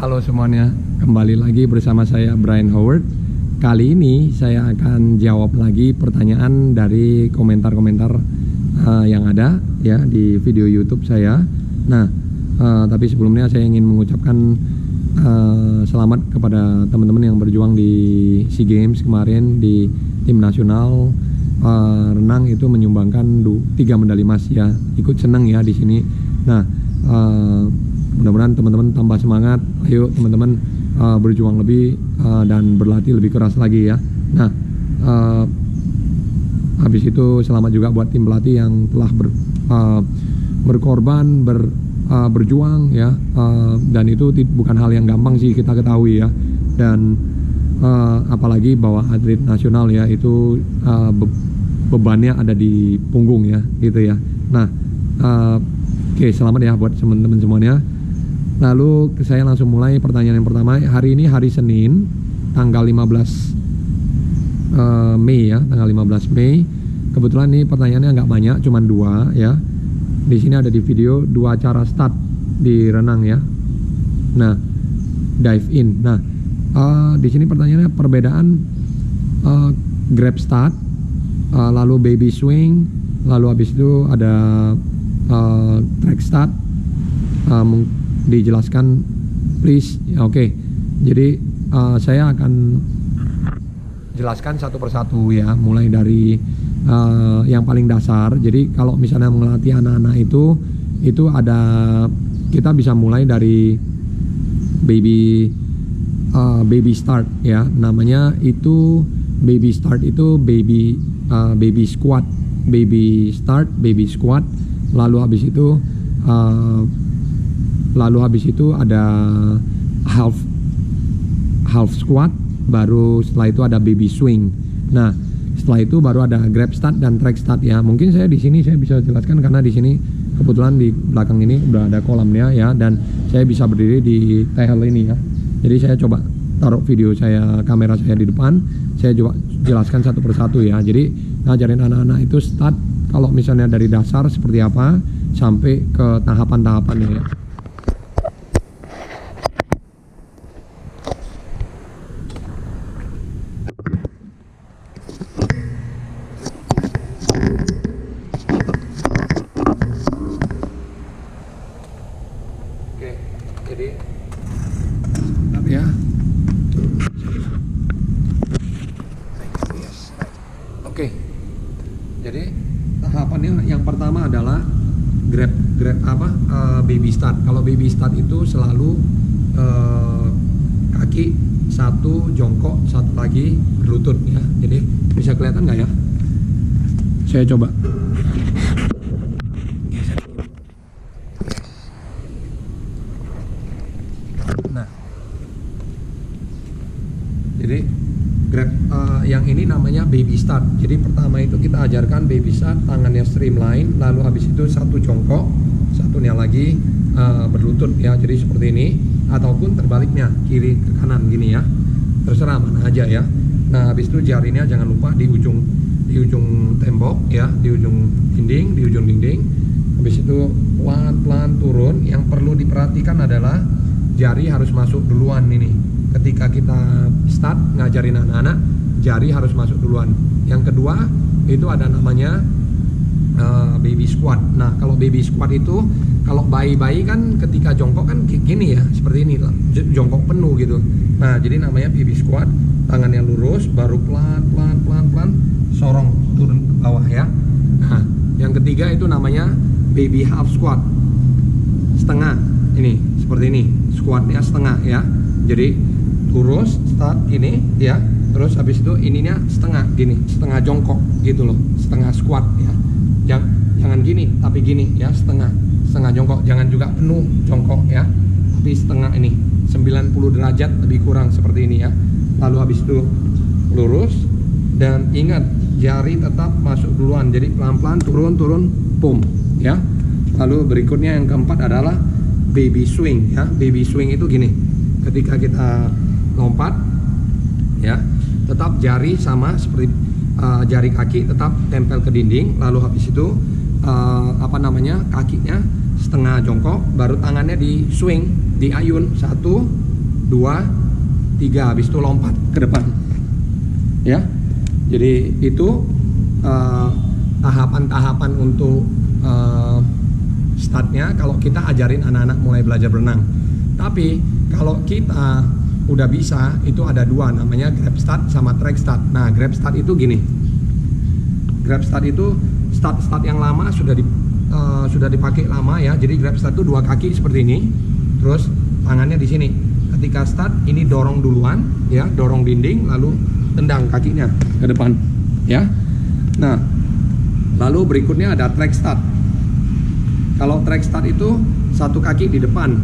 Halo semuanya, kembali lagi bersama saya Brian Howard. Kali ini saya akan jawab lagi pertanyaan dari komentar-komentar yang ada ya di video YouTube saya. Nah, tapi sebelumnya saya ingin mengucapkan selamat kepada teman-teman yang berjuang di SEA Games kemarin di tim nasional renang itu menyumbangkan 3 medali emas ya. Ikut senang ya di sini. Nah, mudah-mudahan teman-teman tambah semangat. Ayo teman-teman berjuang lebih dan berlatih lebih keras lagi ya. Nah, habis itu selamat juga buat tim pelatih yang telah berkorban, berjuang ya. Dan itu bukan hal yang gampang sih, kita ketahui ya. Dan apalagi bahwa atlet nasional ya itu bebannya ada di punggung ya, gitu ya. Nah, oke, selamat ya buat teman-teman semuanya. Lalu saya langsung mulai pertanyaan yang pertama. Hari ini hari Senin, tanggal 15 Mei ya, tanggal 15 Mei. Kebetulan ini pertanyaannya nggak banyak, cuma 2 ya. Di sini ada di video 2 cara start di renang ya. Nah, dive in. Nah, di sini pertanyaannya perbedaan grab start, lalu baby swing, lalu habis itu ada track start. Dijelaskan please ya. Oke. Jadi saya akan jelaskan satu persatu ya, mulai dari yang paling dasar. Jadi kalau misalnya melatih anak-anak itu ada, kita bisa mulai dari baby start ya, namanya itu baby start itu baby squat, baby start, baby squat, lalu habis itu ada half squat, baru setelah itu ada baby swing. Nah, setelah itu baru ada grab start dan track start ya. Mungkin saya di sini saya bisa jelaskan karena di sini kebetulan di belakang ini udah ada kolamnya ya, dan saya bisa berdiri di tehel ini ya. Jadi saya coba taruh kamera saya di depan, saya coba jelaskan satu persatu ya. Jadi ngajarin anak-anak itu start kalau misalnya dari dasar seperti apa sampai ke tahapan-tahapannya ya. Jadi sebentar ya. Oke. Jadi tahapannya yang pertama adalah grab baby start. Kalau baby start itu selalu kaki satu jongkok, satu lagi berlutut ya. Jadi bisa kelihatan nggak ya? Saya coba. Nah, jadi grab yang ini namanya baby start. Jadi pertama itu kita ajarkan baby start, tangannya streamline, lalu habis itu satu jongkok, satunya lagi berlutut ya. Jadi seperti ini, ataupun terbaliknya kiri ke kanan gini ya. Terserah mana aja ya. Nah, habis itu jarinya jangan lupa di ujung tembok ya, di ujung dinding. Habis itu pelan-pelan turun. Yang perlu diperhatikan adalah jari harus masuk duluan ini. Ketika kita start ngajarin anak-anak, jari harus masuk duluan. Yang kedua itu ada namanya baby squat. Nah, kalau baby squat itu kalau bayi-bayi kan ketika jongkok kan gini ya, seperti ini jongkok penuh gitu. Nah, jadi namanya baby squat, tangannya lurus, baru pelan sorong turun ke bawah ya. Nah, yang ketiga itu namanya baby half squat, setengah ini, seperti ini, squatnya setengah ya. Jadi lurus start gini ya, terus habis itu ininya setengah gini, setengah jongkok gitu loh, setengah squat ya. Jangan gini tapi gini ya, setengah jongkok, jangan juga penuh jongkok ya, tapi setengah ini 90 derajat lebih kurang seperti ini ya. Lalu habis itu lurus, dan ingat jari tetap masuk duluan, jadi pelan-pelan turun pum ya. Lalu berikutnya yang keempat adalah baby swing ya. Baby swing itu gini, ketika kita lompat ya, tetap jari sama seperti jari kaki tetap tempel ke dinding, lalu habis itu kakinya setengah jongkok, baru tangannya di swing, diayun 1 2, 3, habis itu lompat ke depan ya. Jadi itu tahapan-tahapan untuk startnya kalau kita ajarin anak-anak mulai belajar berenang. Tapi kalau kita udah bisa, itu ada dua, namanya grab start sama track start. Nah, grab start itu gini, grab start itu start yang lama sudah dipakai lama ya. Jadi grab start itu 2 kaki seperti ini, terus tangannya di sini. Ketika start ini dorong duluan ya, dorong dinding, lalu tendang kakinya ke depan ya. Nah, lalu berikutnya ada track start. Kalau track start itu 1 kaki di depan.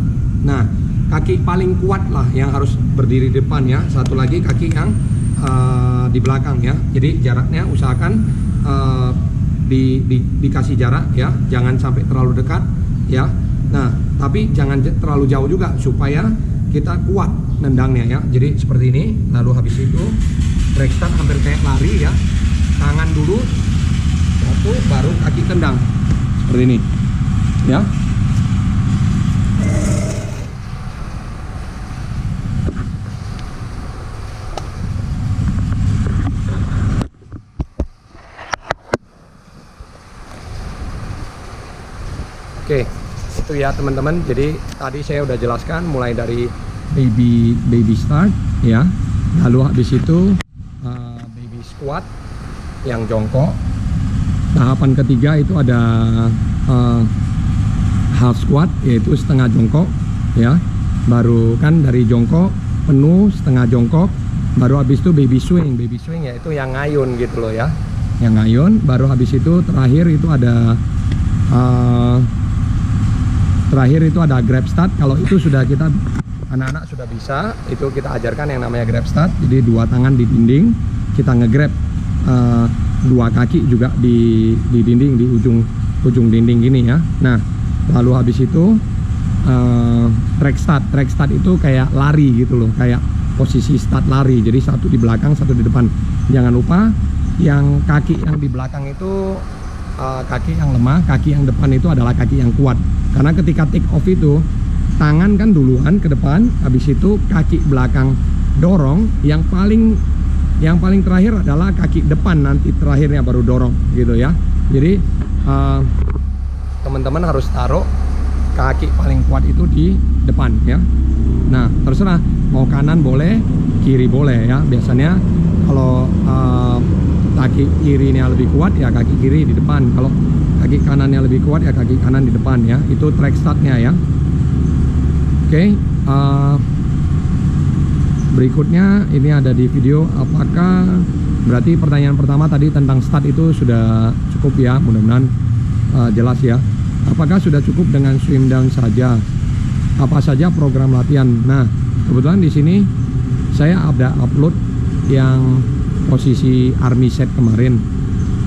Nah, kaki paling kuat lah yang harus berdiri di depan ya. Satu lagi kaki yang di belakang ya. Jadi jaraknya usahakan dikasih jarak ya, jangan sampai terlalu dekat ya. Nah, tapi jangan terlalu jauh juga supaya kita kuat nendangnya ya. Jadi seperti ini. Lalu habis itu track start hampir kayak lari ya. Tangan dulu, satu, baru kaki tendang seperti ini ya. Oke, itu ya teman-teman. Jadi tadi saya udah jelaskan mulai dari baby start ya, lalu habis itu baby squat yang jongkok. Tahapan ketiga itu ada half squat, yaitu setengah jongkok ya. Baru kan dari jongkok penuh, setengah jongkok, baru habis itu baby swing. Baby swing yaitu yang ngayun gitu loh ya, yang ngayun. Baru habis itu terakhir itu ada grab start. Kalau itu sudah kita, anak-anak sudah bisa, itu kita ajarkan yang namanya grab start. Jadi 2 tangan di dinding, kita nge-grab 2 kaki juga di dinding, di ujung dinding gini ya. Nah, lalu habis itu track start. Track start itu kayak lari gitu loh, kayak posisi start lari. Jadi 1 di belakang, 1 di depan. Jangan lupa yang kaki yang di belakang itu kaki yang lemah, kaki yang depan itu adalah kaki yang kuat. Karena ketika take off itu tangan kan duluan ke depan, habis itu kaki belakang dorong, yang paling terakhir adalah kaki depan, nanti terakhirnya baru dorong gitu ya. Jadi teman-teman harus taruh kaki paling kuat itu di depan ya. Nah, terserah mau kanan boleh, kiri boleh ya. Biasanya kalau kaki kirinya lebih kuat ya kaki kiri di depan, kalau kaki kanannya lebih kuat ya kaki kanan di depan ya. Itu track startnya ya. Oke, berikutnya ini ada di video. Apakah berarti pertanyaan pertama tadi tentang start itu sudah cukup ya, mudah-mudahan jelas ya. Apakah sudah cukup dengan swim down saja? Apa saja program latihan? Nah, kebetulan di sini saya ada upload yang posisi army set kemarin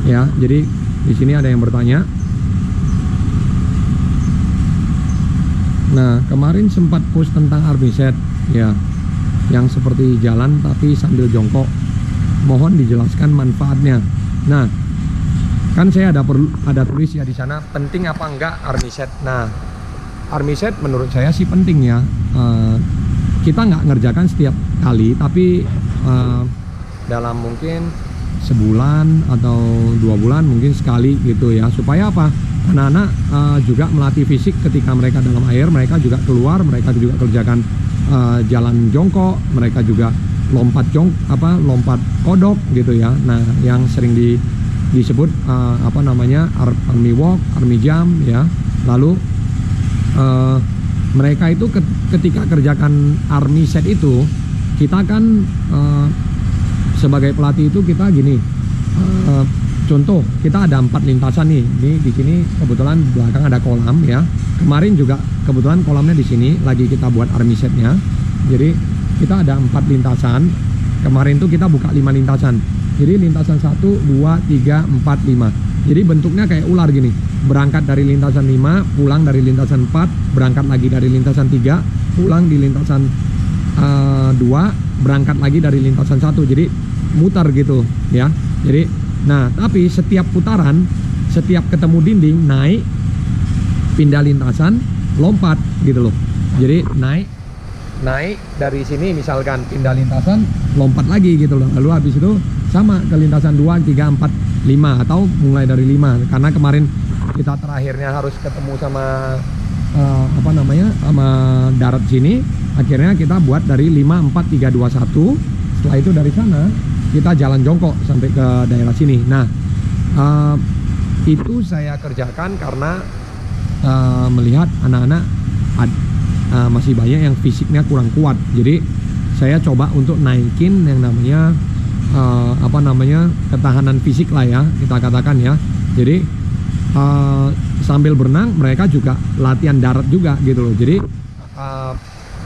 ya. Jadi di sini ada yang bertanya. Nah, kemarin sempat post tentang army set ya, yang seperti jalan tapi sambil jongkok. Mohon dijelaskan manfaatnya. Nah, kan saya ada tulis ya di sana, penting apa enggak army set. Nah, army set menurut saya sih penting ya. Kita nggak ngerjakan setiap kali, tapi dalam mungkin sebulan atau 2 bulan mungkin sekali gitu ya. Supaya apa? Anak-anak juga melatih fisik ketika mereka dalam air, mereka juga keluar, mereka juga kerjakan jalan jongkok, mereka juga lompat lompat kodok gitu ya. Nah, yang sering disebut army walk, army jump ya. Lalu mereka itu ketika kerjakan army set itu, kita kan sebagai pelatih itu kita gini, contoh kita ada 4 lintasan nih. Ini di sini kebetulan belakang ada kolam ya. Kemarin juga kebetulan kolamnya di sini lagi kita buat army setnya. Jadi kita ada 4 lintasan. Kemarin tuh kita buka 5 lintasan. Jadi lintasan 1, 2, 3, 4, 5. Jadi bentuknya kayak ular gini. Berangkat dari lintasan 5, pulang dari lintasan 4, berangkat lagi dari lintasan 3, pulang di lintasan 2, berangkat lagi dari lintasan 1. Jadi mutar gitu ya. Jadi nah, tapi setiap putaran, setiap ketemu dinding, naik, pindah lintasan, lompat gitu loh. Jadi naik, naik dari sini misalkan pindah lintasan, lompat lagi gitu loh. Lalu habis itu sama ke lintasan 2, 3, 4, 5 atau mulai dari 5. Karena kemarin kita terakhirnya harus ketemu sama sama darat sini. Akhirnya kita buat dari 5, 4, 3, 2, 1. Setelah itu dari sana kita jalan jongkok sampai ke daerah sini. Nah, itu saya kerjakan karena melihat anak-anak masih banyak yang fisiknya kurang kuat. Jadi saya coba untuk naikin yang namanya ketahanan fisik lah ya, kita katakan ya. Jadi sambil berenang mereka juga latihan darat juga gitu loh. Jadi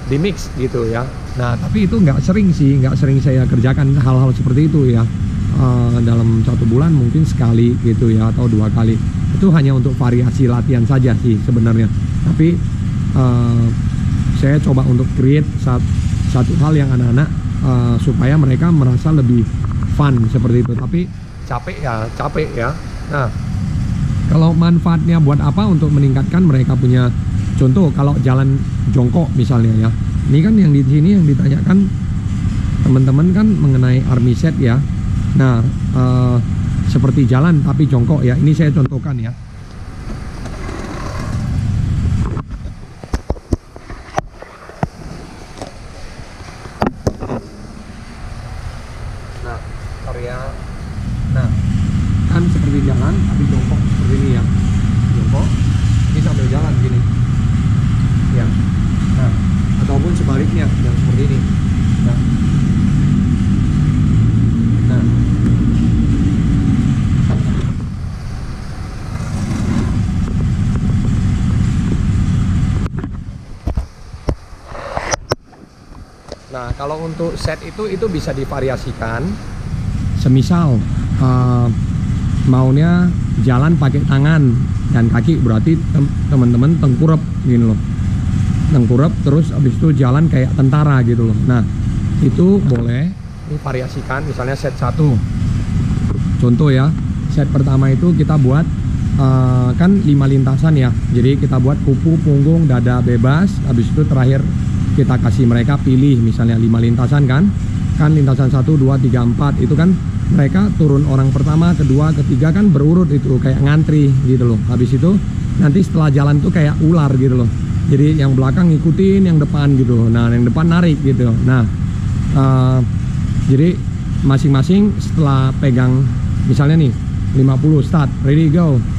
di mix gitu ya. Nah tapi itu nggak sering saya kerjakan hal-hal seperti itu ya. Dalam 1 bulan mungkin sekali gitu ya, atau 2 kali. Itu hanya untuk variasi latihan saja sih sebenarnya. Tapi saya coba untuk create satu hal yang anak-anak supaya mereka merasa lebih fun seperti itu. Tapi capek ya. Nah, kalau manfaatnya buat apa untuk meningkatkan mereka punya, contoh kalau jalan jongkok misalnya ya. Ini kan yang di sini yang ditanyakan teman-teman kan mengenai army set ya. Nah, seperti jalan tapi jongkok ya. Ini saya contohkan ya. Nah, kan seperti jalan tapi jongkok seperti ini ya. Jongkok ini sambil jalan gini ya. Nah, ataupun sebaliknya yang seperti ini. Nah, nah kalau untuk set itu bisa divariasikan. Semisal maunya jalan pakai tangan dan kaki, berarti teman-teman tengkurap gini loh. Tengkurap terus habis itu jalan kayak tentara gitu loh. Nah, itu boleh divariasikan, misalnya set 1. Contoh ya, set pertama itu kita buat kan 5 lintasan ya. Jadi kita buat kupu, punggung, dada bebas. Habis itu terakhir kita kasih mereka pilih misalnya 5 lintasan kan lintasan 1, 2, 3, 4 itu kan mereka turun orang pertama, kedua, ketiga kan berurut itu kayak ngantri gitu loh. Habis itu nanti setelah jalan tuh kayak ular gitu loh. Jadi yang belakang ngikutin yang depan gitu. Nah, yang depan narik gitu. Nah, jadi masing-masing setelah pegang misalnya nih 50 start, ready go.